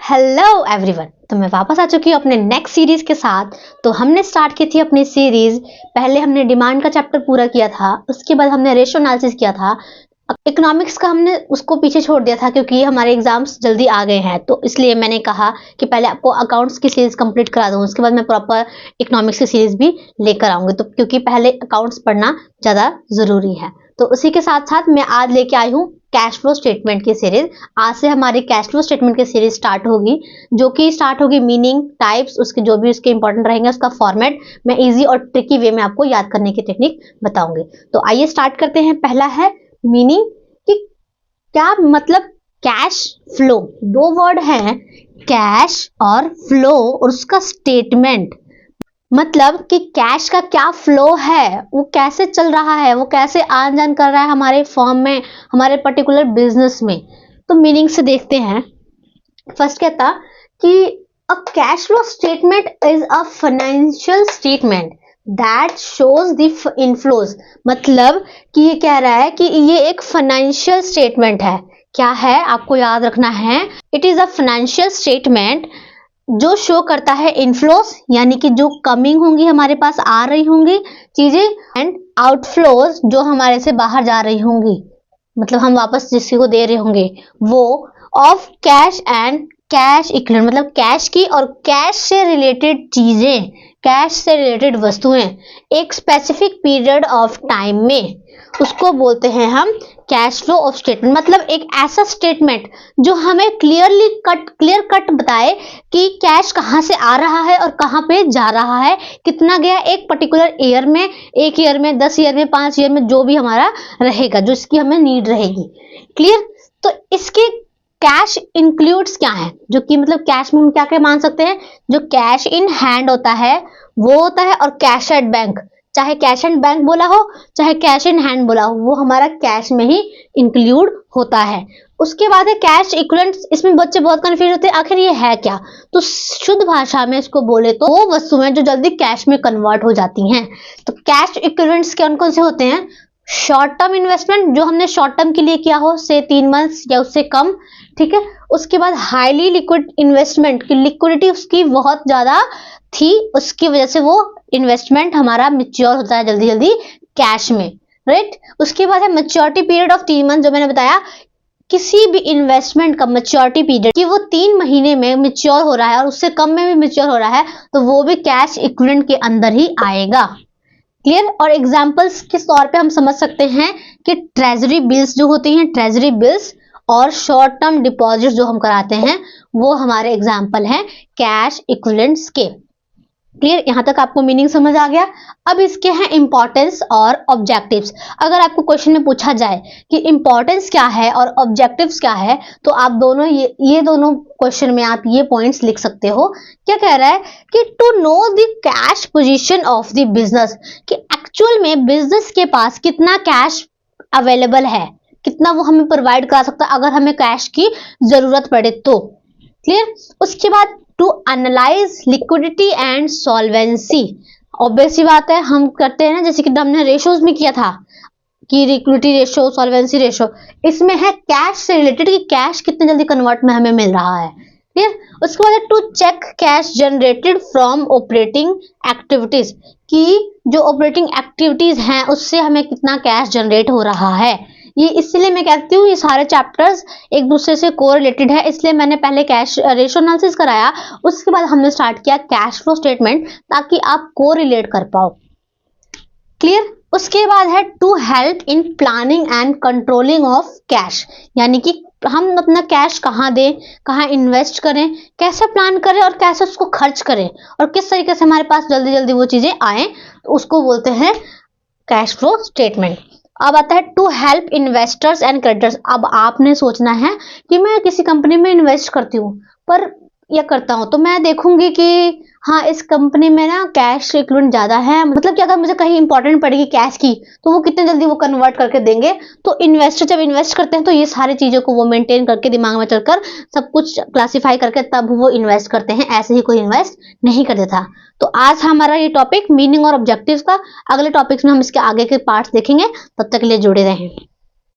Hello everyone, तो मैं वापस आ चुकी हूँ अपने नेक्स्ट सीरीज के साथ। तो हमने स्टार्ट की थी अपनी सीरीज, पहले हमने डिमांड का चैप्टर पूरा किया था, उसके बाद हमने रेशो एनालिसिस किया था। इकोनॉमिक्स का हमने उसको पीछे छोड़ दिया था क्योंकि हमारे एग्जाम्स जल्दी आ गए हैं, तो इसलिए मैंने कहा कि पहले आपको अकाउंट्स की सीरीज कंप्लीट करा दूँ, उसके बाद मैं प्रॉपर इकोनॉमिक्स की सीरीज भी लेकर आऊंगी। तो क्योंकि पहले अकाउंट्स पढ़ना ज़्यादा ज़रूरी है, तो उसी के साथ साथ मैं आज लेके आई हूँ कैश फ्लो स्टेटमेंट की सीरीज। आज से हमारी कैश फ्लो स्टेटमेंट की सीरीज स्टार्ट होगी, जो कि स्टार्ट होगी मीनिंग, टाइप्स, उसके जो भी उसके इंपॉर्टेंट रहेंगे, उसका फॉर्मेट मैं इजी और ट्रिकी वे में आपको याद करने की टेक्निक बताऊंगी। तो आइए स्टार्ट करते हैं। पहला है मीनिंग, कि क्या मतलब कैश फ्लो। दो वर्ड हैं, कैश और फ्लो, और उसका स्टेटमेंट मतलब कि कैश का क्या फ्लो है, वो कैसे चल रहा है, वो कैसे आन जान कर रहा है हमारे फॉर्म में, हमारे पर्टिकुलर बिजनेस में। तो मीनिंग से देखते हैं। फर्स्ट कहता कि a cash flow statement is a financial statement that shows the inflows. मतलब कि ये कह रहा है कि ये एक फाइनेंशियल स्टेटमेंट है। क्या है, आपको याद रखना है, it is a financial statement जो शो करता है इनफ्लोस, यानी कि जो कमिंग होंगी, हमारे पास आ रही होंगी चीजें, एंड आउटफ्लोज जो हमारे से बाहर जा रही होंगी, मतलब हम वापस किसी को दे रहे होंगे वो, of cash and cash equivalent, मतलब कैश की और कैश से रिलेटेड चीजें, कैश से रिलेटेड वस्तुएं एक स्पेसिफिक पीरियड ऑफ टाइम में, उसको बोलते हैं हम कैश फ्लो ऑफ स्टेटमेंट। मतलब एक ऐसा स्टेटमेंट जो हमें क्लियर कट बताए कि कैश कहाँ से आ रहा है और कहाँ पे जा रहा है, कितना गया एक पर्टिकुलर ईयर में, एक ईयर में, 10 ईयर में, 5 ईयर में, जो भी हमारा रहेगा, जो इसकी हमें नीड रहेगी। क्लियर। तो इसके कैश इंक्लूड्स क्या है, जो कि मतलब कैश में हम क्या क्या मान सकते हैं, जो कैश इन हैंड होता है वो होता है, और कैश एट बैंक, चाहे कैश एंड बैंक बोला हो चाहे कैश इन हैंड बोला हो, वो हमारा कैश में ही इंक्लूड होता है। उसके बाद है कैश इक्विवेलेंट्स। इसमें बच्चे बहुत कंफ्यूज होते हैं, आखिर ये है क्या। तो शुद्ध भाषा में इसको बोले तो वो वस्तुएं जो जल्दी कैश में कन्वर्ट हो जाती हैं। तो कैश इक्विवेलेंट्स कौन कौन से होते हैं, शॉर्ट टर्म इन्वेस्टमेंट, जो हमने शॉर्ट टर्म के लिए किया हो, से 3 मंथ्स या उससे कम, ठीक है। उसके बाद हाईली लिक्विड इन्वेस्टमेंट, की लिक्विडिटी उसकी बहुत ज्यादा थी, उसकी वजह से वो इन्वेस्टमेंट हमारा मैच्योर होता है जल्दी जल्दी कैश में, राइट। उसके बाद है मैच्योरिटी पीरियड ऑफ 3 मंथ, जो मैंने बताया, किसी भी इन्वेस्टमेंट का मैच्योरिटी पीरियड कि वो 3 महीने में मैच्योर हो रहा है और उससे कम में भी मैच्योर हो रहा है, तो वो भी कैश इक्विवेलेंट के अंदर ही आएगा। क्लियर। और एग्जांपल्स के तौर पे हम समझ सकते हैं कि ट्रेजरी बिल्स जो होती हैं, ट्रेजरी बिल्स और शॉर्ट टर्म डिपॉजिट जो हम कराते हैं, वो हमारे एग्जांपल हैं कैश इक्विवेलेंट्स के। क्लियर। यहां तक आपको मीनिंग समझ आ गया। अब इसके हैं इंपॉर्टेंस और ऑब्जेक्टिव्स। अगर आपको क्वेश्चन में पूछा जाए कि इंपॉर्टेंस क्या है और ऑब्जेक्टिव्स क्या है, तो आप दोनों ये दोनों क्वेश्चन में आप ये पॉइंट्स लिख सकते हो। क्या कह रहा है कि to know the cash position of the business, कि एक्चुअल में बिजनेस के पास कितना कैश अवेलेबल है, कितना वो हमें प्रोवाइड करा सकता है अगर हमें कैश की जरूरत पड़े तो। क्लियर। उसके बाद to analyse liquidity and solvency. Obvious सी बात है, हम करते हैं ना, जैसे कि हमने रेशोज में किया था कि लिक्विडिटी रेशो, सॉल्वेंसी रेशो, इसमें है कैश से रिलेटेड कि कैश कितने जल्दी कन्वर्ट में हमें मिल रहा है। क्लियर। उसके बाद to check cash generated from operating activities, कि जो ऑपरेटिंग एक्टिविटीज हैं उससे हमें कितना कैश जनरेट हो रहा है। ये इसलिए मैं कहती हूँ ये सारे चैप्टर्स एक दूसरे से कोरिलेटेड है, इसलिए मैंने पहले कैश रेशो एनालिसिस कराया, उसके बाद हमने स्टार्ट किया कैश फ्लो स्टेटमेंट, ताकि आप कोरिलेट कर पाओ। क्लियर। उसके बाद है to help in planning and controlling of cash, यानी कि हम अपना कैश कहाँ दें, कहाँ इन्वेस्ट करें, कैसे प्लान करें और कैसे उसको खर्च करें, और किस तरीके से हमारे पास जल्दी जल्दी वो चीजें आए, तो उसको बोलते हैं कैश फ्लो स्टेटमेंट। अब आता है to help investors and creditors. अब आपने सोचना है कि मैं किसी कंपनी में इन्वेस्ट करती हूँ पर या करता हूँ, तो मैं देखूंगी कि हाँ इस कंपनी में ना कैश इक्विवेलेंट ज्यादा है, मतलब कि अगर मुझे कहीं इंपॉर्टेंट पड़ेगी कैश की, तो वो कितने जल्दी वो कन्वर्ट करके देंगे। तो इन्वेस्टर जब इन्वेस्ट करते हैं तो ये सारी चीजों को वो मेंटेन करके, दिमाग में चलकर सब कुछ क्लासिफाई करके तब वो इन्वेस्ट करते हैं, ऐसे ही कोई इन्वेस्ट नहीं कर देता। तो आज हमारा ये टॉपिक मीनिंग और ऑब्जेक्टिव्स का, अगले टॉपिक्स में हम इसके आगे के पार्ट्स देखेंगे। तब तक के लिए जुड़े रहें।